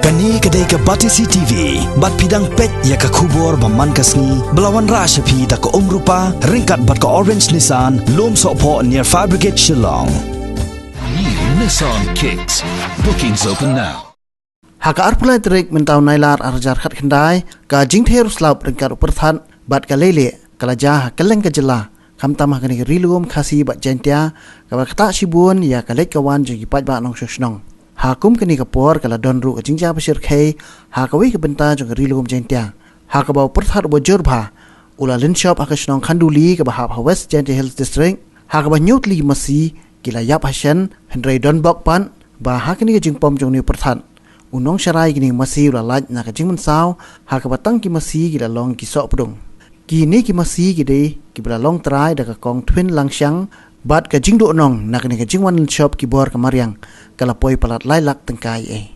Kani kedai ke Batisi TV, bat pidang pet ya ke kubur baman kasni, belawan rashapi da ke rupa, ringkat bat ke Orange Nissan, lom sokpo near Fire Brigade Shillong. New Nissan Kicks. Bookings open now. Haka arpulai terik mentau nailar arjar khat kendai, ka jingther slap ringkat uperthan, bat ka lele, kalajah keleng ke jela, kam tamah kani rilum khasi bat jentia, ka kata sibun ya kalek kawan jegi pat ba nong shnong. Hakum kini kapor kala donru ka jingja pasir khai hakawi ka benta jong rilum jentia haka bau perthat bo jorba ula lin shop akashnong khanduli ka bahap West Jentia Hills District haka ba nyutli masi kila yap hasan hendrai don bok pan ba hakini ka jingpom jong ni perthat unong sharai kini masi ula laj na ka jingmun saw haka batang ki masi kila long ki sok pudung kini ki masi ki de ki bla long trai da ka kong twin langsyang bat ka jingdo nong nak ni ka jingwan shop ki bor ka mariang kalapoi palat lailak tengkai